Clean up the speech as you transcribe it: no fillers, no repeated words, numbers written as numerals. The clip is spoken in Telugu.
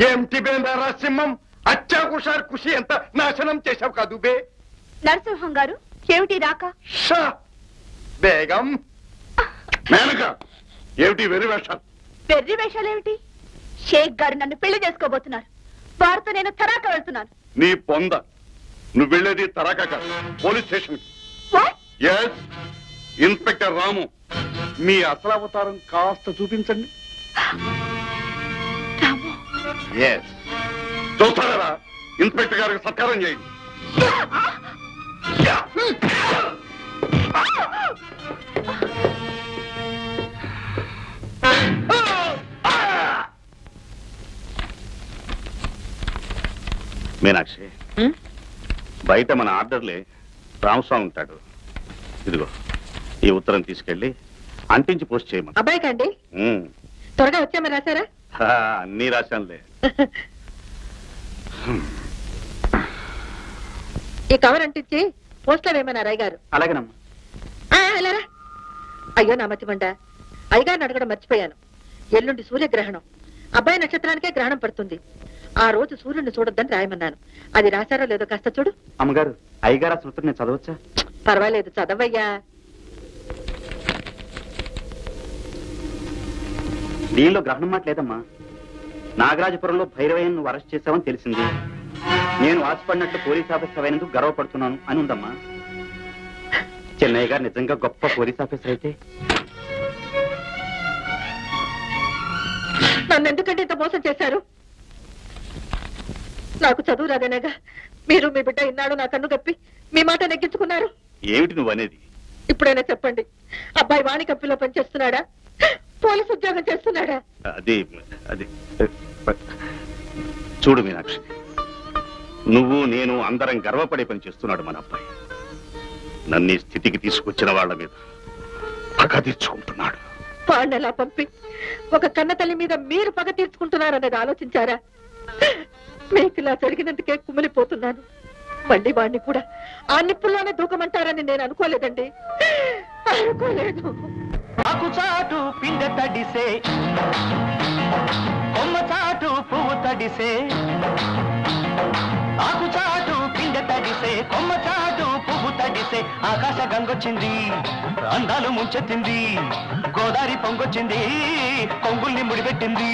ఏమిటి బే నరసింహం, అచ్చాకుషార్ ఖుషి ఎంత నాశనం చేశావు కాదు బే. నరసింహం గారు ఏమిటి రాక? బేగం మేనక, ఏమిటి వెర్రి వేషాలు? వెర్రి వేషాలేమిటి? షేక్ గారు నన్ను పెళ్లి చేసుకోబోతున్నారు. వారితో నేను తరాక వెళ్తున్నాను. నీ పొంద, నువ్వు వెళ్ళేది తరాక కాదు, పోలీస్ స్టేషన్. ఎస్, ఇన్స్పెక్టర్ రాము, మీ అసలు అవతారం కాస్త చూపించండి. ఎస్, చూస్తారా? ఇన్స్పెక్టర్ గారికి సత్కారం చేయండి. మీనాక్షి, బయట మన ఆర్డర్లే రామస్వామి ఉంటాడు. ఇదిగో ఈ ఉత్తరం తీసుకెళ్ళి అంటించి పోస్ట్ చేయమని. అబ్బాయి కండి, త్వరగా వచ్చామని రాశారా? అన్నీ రాశానులే. ఈ కవర్ అంటించి పోస్ట్ లో వేయమన్నారు అయ్యగారు. అలాగేనమ్మా. వెళ్ళారా? అయ్యో నా మర్చిపోండా, అయ్యగారిని అడగడం మర్చిపోయాను. ఎల్లుండి సూర్యగ్రహణం, అబ్బాయి నక్షత్రానికే గ్రహణం పడుతుంది. ఆ రోజు సూర్యుడిని చూడొద్దని రాయమన్నాను. అది రాశారో లేదో కాస్త చూడు. అమ్మగారు, అయ్యగారు అసలు నేను చదవచ్చా? పర్వాలేదు, చదవయ్యా. దీనిలో గ్రహణం మాట లేదమ్మా. నాగరాజపురంలో భైరవయ్యను నువ్వు అరెస్ట్ చేశావని తెలిసింది. నేను ఆశపడినట్లు పోలీస్ ఆఫీసర్ అయినందుకు గర్వపడుతున్నాను అని ఉందమ్మా. చెన్నయ్య గారు నిజంగా గొప్ప పోలీస్ ఆఫీసర్ అయితే నన్ను ఎందుకంటే ఇంత మోసం చేశారు? నాకు చదువు రాదనేగా మీరు మీ బిడ్డ ఇన్నాడు నా కన్ను కప్పి మీ మాట నెగ్గించుకున్నారు. ఏమిటి నువ్వు అనేది? ఇప్పుడైనా చెప్పండి, అబ్బాయి వాణి కంపెనీలో పనిచేస్తున్నాడా, పోలీసు ఉద్యోగం చేస్తున్నాడా? అది అది చూడు మీనాక్షి, నువ్వు నేను అందరం గర్వపడే పని చేస్తున్నాడు మన అబ్బాయి. నన్ను ఈ స్థితికి తీసుకొచ్చిన వాళ్ళ మీద పగ తీర్చుకుంటున్నాడు. వాడిని ఎలా పంపి ఒక కన్న తల్లి మీద మీరు పగ తీర్చుకుంటున్నారనేది ఆలోచించారా? మీకు ఇలా జరిగినందుకే కుమిలిపోతున్నాను. మళ్ళీ వాడిని కూడా ఆ నిప్పుల్లోనే దూకమంటారని నేను అనుకోలేదండి, అనుకోలేదు. ఆకు చాటు పిందె తడిసే, కొమ్మ చాటు పువ్వు తడిసే. ఆకు చాటు పిందె తడిసే, కొమ్మ చాటు పువ్వు తడిసే. ఆకాశ గంగొచ్చింది, అందాలు ముంచెత్తింది. గోదావరి పొంగొచ్చింది, కొంగుల్ని ముడిపెట్టింది.